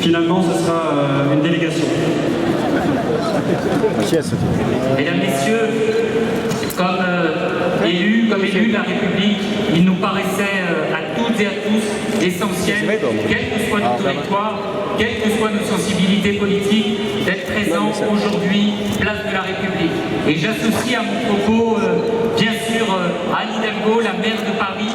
Finalement, ce sera une délégation. Mesdames, Messieurs, comme élus de la République, il nous paraissait à toutes et à tous essentiel, quel que soit notre territoire, quelles que soient nos sensibilités politiques, d'être présents aujourd'hui, place de la République. Et j'associe à mon propos, bien sûr, Anne Hidalgo, la maire de Paris,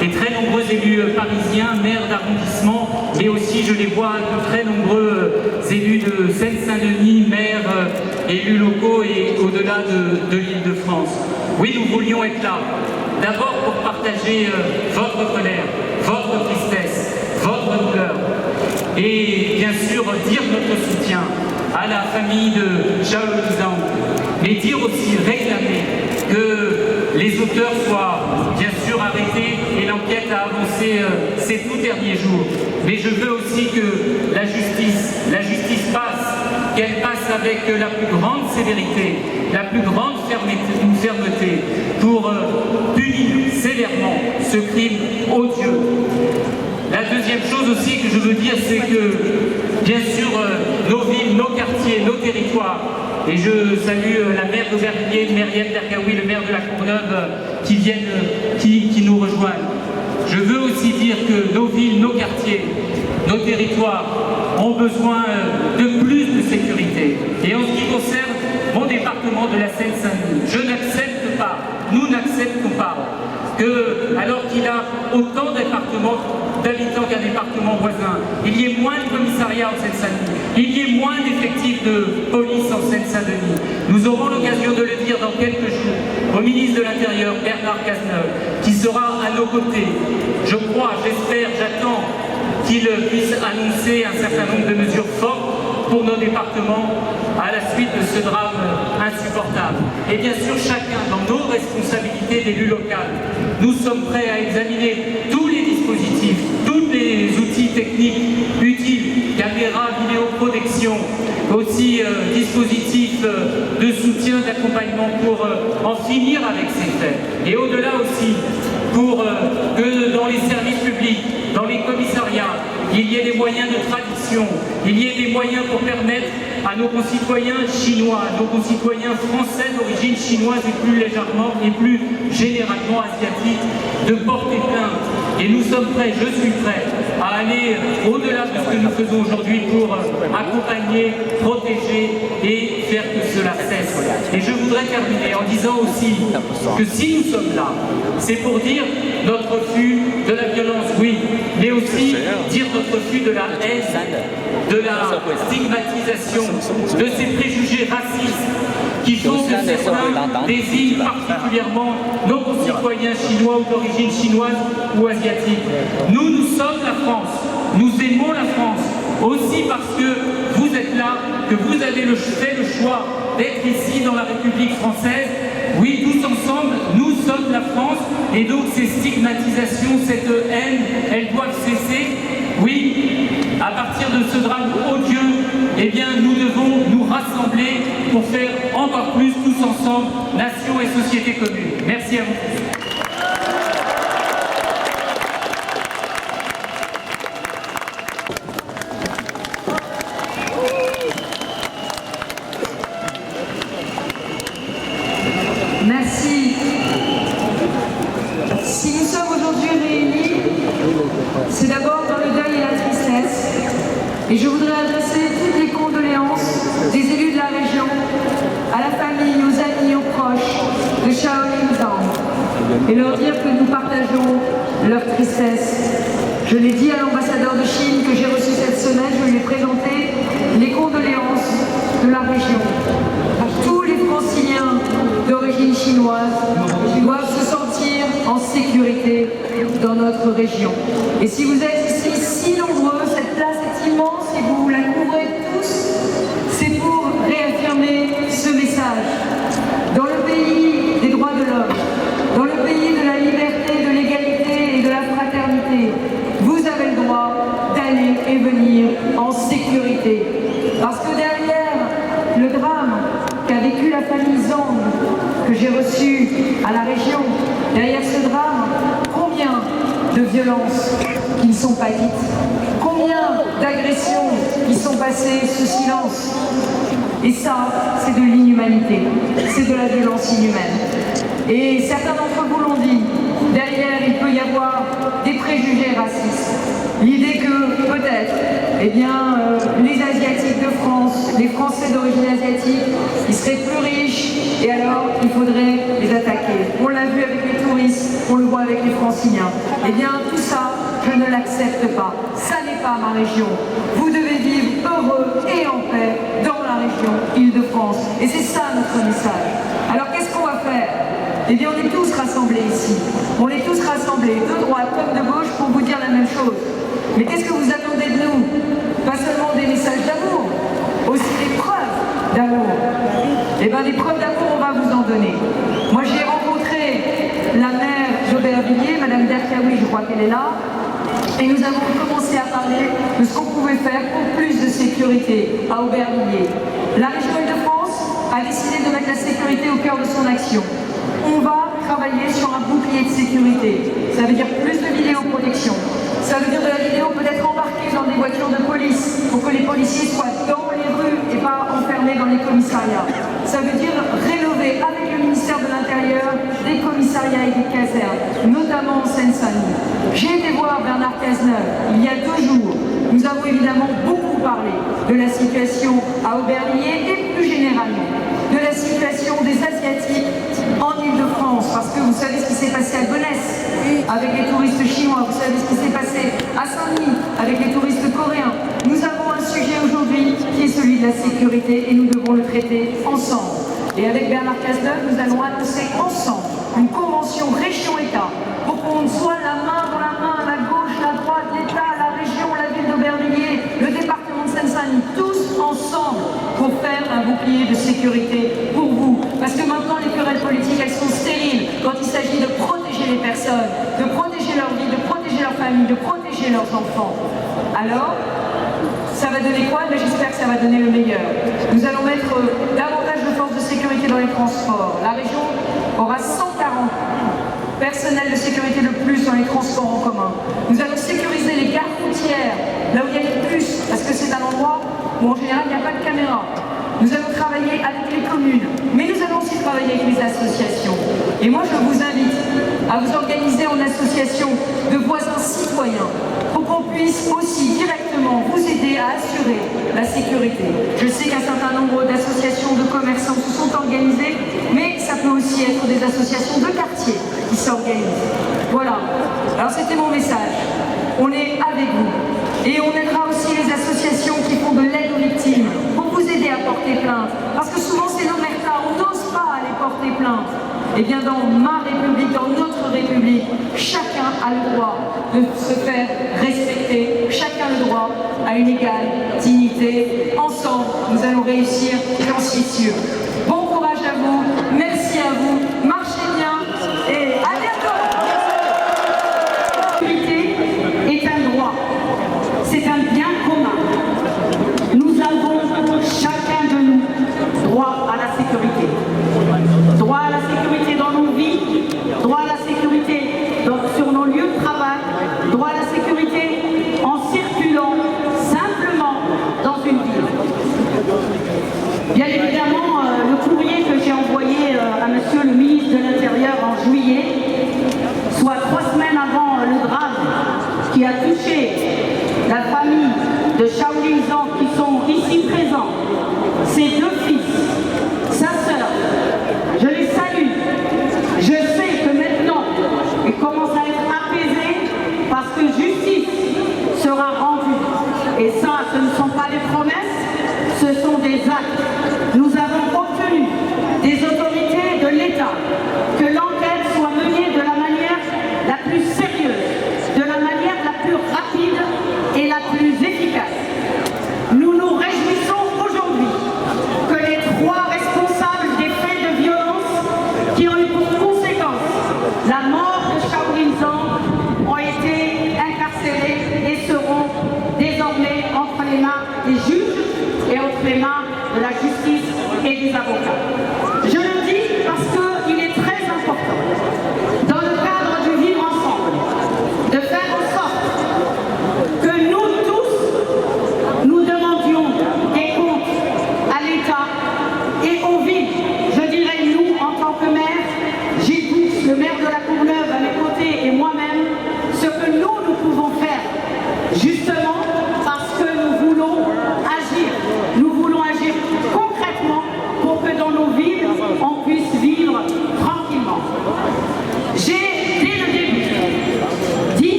des très nombreux élus parisiens, maires d'arrondissement, mais aussi, je les vois, de très nombreux élus de Seine-Saint-Denis, maires, élus locaux et au-delà de l'Île-de-France. Oui, nous voulions être là, d'abord pour partager votre colère, votre tristesse, votre douleur, et bien sûr dire notre soutien à la famille de Shaolin Zhang, mais dire aussi, réclamer que les auteurs soient bien sûr arrêtés et l'enquête a avancé ces tout derniers jours. Mais je veux aussi que la justice passe, qu'elle passe avec la plus grande sévérité, la plus grande fermeté pour punir sévèrement ce crime odieux. La deuxième chose aussi que je veux dire, c'est que, bien sûr, nos villes, nos quartiers, nos territoires, et je salue la maire d'Aubervilliers, Myriam Dergaoui, le maire de la Courneuve, qui nous rejoignent. Je veux aussi dire que nos villes, nos quartiers, nos territoires ont besoin de plus de sécurité. Et en ce qui concerne mon département de la Seine-Saint-Denis, je n'accepte pas, nous n'acceptons pas, que, alors qu'il a autant d'habitants qu'un département voisin, il y ait moins de commissariats en Seine-Saint-Denis, il y ait moins d'effectifs de police en Seine-Saint-Denis. Nous aurons l'occasion de le dire dans quelques jours au ministre de l'Intérieur, Bernard Cazeneuve, qui sera à nos côtés. Je crois, j'espère, j'attends qu'il puisse annoncer un certain nombre de mesures fortes pour nos départements à la suite de ce drame insupportable. Et bien sûr, chacun, dans nos responsabilités d'élus locaux, nous sommes prêts à examiner tous les dispositifs, tous les outils techniques utiles, caméras, vidéoprotection, aussi dispositifs de soutien, d'accompagnement pour en finir avec ces faits. Et au-delà aussi, pour que dans les services publics, dans les commissariats, il y ait des moyens de traduction, il y ait des moyens pour permettre à nos concitoyens chinois, à nos concitoyens français d'origine chinoise et plus légèrement et plus généralement asiatiques, de porter plainte. Et nous sommes prêts, je suis prêt, à aller au-delà de ce que nous faisons aujourd'hui pour accompagner, protéger et faire que cela cesse. Et je voudrais terminer en disant aussi que si nous sommes là, c'est pour dire notre refus de la violence, oui, mais aussi dire notre refus de la haine, de la stigmatisation, de ces préjugés racistes qui font que certains désignent particulièrement nos concitoyens chinois ou d'origine chinoise ou asiatique. Nous sommes la France, nous aimons la France, aussi parce que vous êtes là, que vous avez fait le choix d'être ici dans la République française. Oui, tous ensemble, nous sommes la France, et donc ces stigmatisations, cette haine, elles doivent cesser. Oui, à partir de ce drame odieux, eh bien, nous devons nous rassembler pour faire encore plus, tous ensemble, nation et société commune. Merci à vous. Merci. Si nous sommes aujourd'hui réunis, c'est d'abord dans le deuil et la tristesse. Et je voudrais adresser toutes les condoléances des élus de la région, à la famille, aux amis, aux proches de Shaolin Zhang, et leur dire que nous partageons leur tristesse. Je l'ai dit à l'ambassadeur de Chine que j'ai reçu cette semaine, je lui ai présenté les condoléances de la région. Tous les Franciliens d'origine chinoise doivent se sentir en sécurité dans notre région. Et si vous êtes ici si nombreux, cette place est immense et vous la couvrez tous, c'est pour réaffirmer ce message. Dans le pays des droits de l'homme, dans le pays de la liberté, de l'égalité et de la fraternité, vous avez le droit d'aller et venir en sécurité. Parce que derrière le drame qu'a vécu la famille Zhang, que j'ai reçu à la région, derrière ce drame, combien de violences qui ne sont pas dites, combien Combien d'agressions qui sont passées sous silence? Et ça, c'est de l'inhumanité, c'est de la violence inhumaine. Et certains d'entre vous l'ont dit, derrière il peut y avoir des préjugés racistes. L'idée que peut-être, eh bien, les Asiatiques de France, les Français d'origine asiatique, ils seraient plus riches et alors il faudrait les attaquer. On l'a vu avec les touristes, on le voit avec les Franciliens. Eh bien, tout ça, je ne l'accepte pas. Ça n'est pas ma région. Vous devez vivre heureux et en paix dans la région Île-de-France. Et c'est ça notre message. Alors qu'est-ce qu'on va faire? Eh bien, on est tous rassemblés ici. On est tous rassemblés, de droite comme de gauche, pour vous dire la même chose. Mais qu'est-ce que vous attendez de nous? Pas seulement des messages d'amour, aussi des preuves d'amour. Eh bien, des preuves d'amour, on va vous en donner. Moi, j'ai rencontré la maire d'Aubervilliers, Madame Derkaoui, je crois qu'elle est là, et nous avons commencé à parler de ce qu'on pouvait faire pour plus de sécurité à Aubervilliers. La région Île-de-France a décidé de mettre la sécurité au cœur de son action. On va travailler sur un bouclier de sécurité. Ça veut dire plus de vidéoprotection. Ça veut dire de la vidéo peut-être embarquée dans des voitures de police pour que les policiers soient dans les rues et pas enfermés dans les commissariats. Ça veut dire rénover avec le ministère de l'Intérieur des commissariats et des casernes, notamment en Seine-Saint-Denis. J'ai été voir Bernard Cazeneuve il y a 2 jours. Nous avons évidemment beaucoup parlé de la situation à Aubervilliers et plus généralement de la situation des Asiatiques en Île-de-France, parce que vous savez ce qui s'est passé à Gonesse avec les touristes chinois, vous savez ce qui s'est passé à Saint-Denis avec les touristes coréens. Nous avons un sujet aujourd'hui qui est celui de la sécurité et nous devons le traiter ensemble. Et avec Bernard Cazeneuve, nous allons annoncer ensemble une convention région-État pour qu'on soit la main dans la main, la gauche, la droite, l'État, la région, la ville d'Aubervilliers, le département de Seine-Saint-Denis, tous ensemble pour faire un bouclier de sécurité pour vous. Parce que maintenant, les querelles politiques, elles sont stériles quand il s'agit de protéger les personnes, de protéger leur vie, de protéger leur famille, de protéger leurs enfants. Alors, ça va donner quoi? Mais j'espère que ça va donner le meilleur. Nous allons mettre davantage de forces de sécurité dans les transports. La région aura 140 personnels de sécurité de plus dans les transports en commun. Nous allons sécuriser les gares routières, là où il y a les bus, parce que c'est un endroit où en général il n'y a pas de caméra. Nous allons travailler avec les communes, mais nous allons aussi travailler avec les associations. Et moi je vous invite à vous organiser en association de voisins citoyens pour qu'on puisse aussi directement vous aider à assurer la sécurité. Je sais qu'un certain nombre d'associations de commerçants se sont organisées, mais ça peut aussi être des associations de quartier qui s'organisent. Voilà. Alors c'était mon message. On est avec vous. Et on aidera aussi les associations qui font de l'aide aux victimes pour vous aider à porter plainte. Parce que souvent c'est l'omerta, on n'ose pas aller porter plainte. Eh bien dans ma République, dans notre République, chacun a le droit de se faire respecter, chacun a le droit à une égale dignité. Ensemble, nous allons réussir, j'en suis sûre. Bon courage à vous, merci à vous, marchez bien et à bientôt. La sécurité est un droit, c'est un bien commun. Nous avons, chacun de nous, droit à la sécurité. Droit à la sécurité dans nos vies, droit à la sécurité sur nos lieux de travail, droit à la sécurité en circulant simplement dans une ville. Bien évidemment,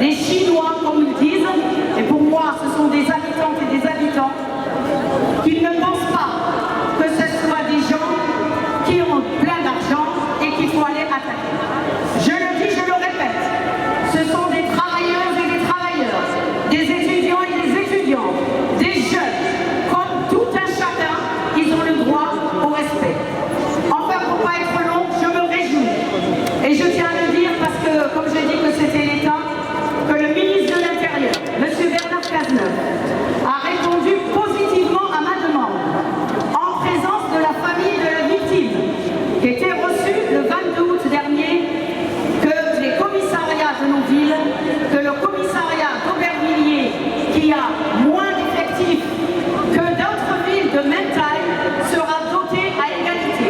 les Chinois, comme ils disent, et pour moi ce sont des habitantes et des habitants, qu'ils ne pensent pas que ce soit des gens qui ont plein d'argent et qu'il faut aller attaquer. Je le dis, je le répète, ce sont des travailleuses et des travailleurs, des étudiants et des étudiantes, des jeunes, comme tout un chacun, ils ont le droit au respect. Enfin, pour ne pas être long, je me réjouis. Et je tiens à le dire parce que, comme j'ai dit que c'était l'État, que le ministre de l'Intérieur, M. Bernard Cazeneuve, a répondu positivement à ma demande, en présence de la famille de la victime, qui était reçue le 22 août dernier, que les commissariats de nos villes, que le commissariat d'Aubervilliers, qui a moins d'effectifs que d'autres villes de même taille, sera doté à égalité.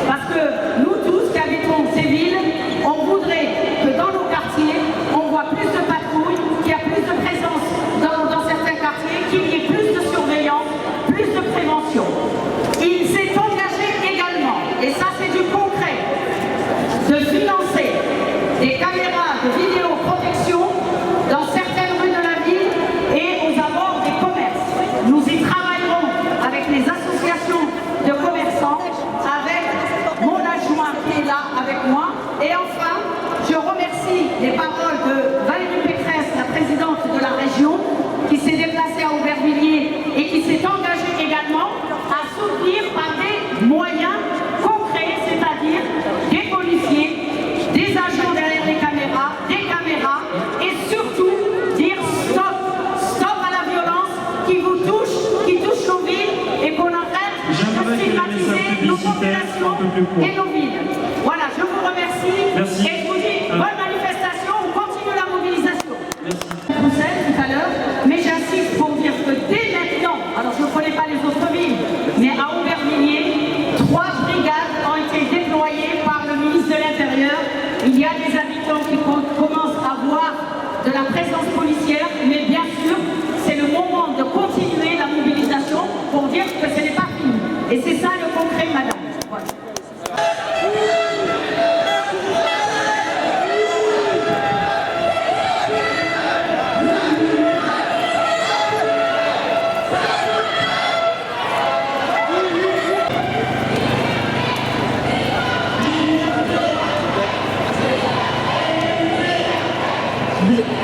Parce que nous tous qui habitons ces villes, on voudrait que dans nos quartiers, on voit plus de patrouilles, qu'il y a plus de présence dans certains quartiers, qu'il y ait plus de surveillance, plus de prévention. Il s'est engagé également, et ça c'est du concret, de financer des caméras de vidéoprotection dans certaines rues de la ville et aux abords des commerces. Nous y travaillerons avec les associations de commerçants, avec mon adjoint qui est là avec moi. Et enfin, je remercie les paroles de Valérie Pécresse, la présidente de la région, qui s'est déplacée à Aubervilliers et qui s'est engagée également à soutenir par des moyens concrets, c'est-à-dire des policiers, des agents derrière les caméras, des caméras, et surtout dire stop, stop à la violence qui vous touche, qui touche nos villes, et qu'on arrête de stigmatiser nos populations et nos villes. Voilà, je vous remercie. Merci. Et je vous dis bonne manifestation, on continue la mobilisation. Bruxelles tout à l'heure, mais j'insiste pour dire que dès maintenant, alors je ne connais pas les autres villes, mais à Aubervilliers, 3 brigades ont été déployées par le ministre de l'Intérieur. Il y a des habitants qui commencent à voir de la présence policière, mais bien sûr, c'est le moment de continuer la mobilisation pour dire que ce n'est pas fini. Et c'est ça le concret, madame. Voilà. Bien.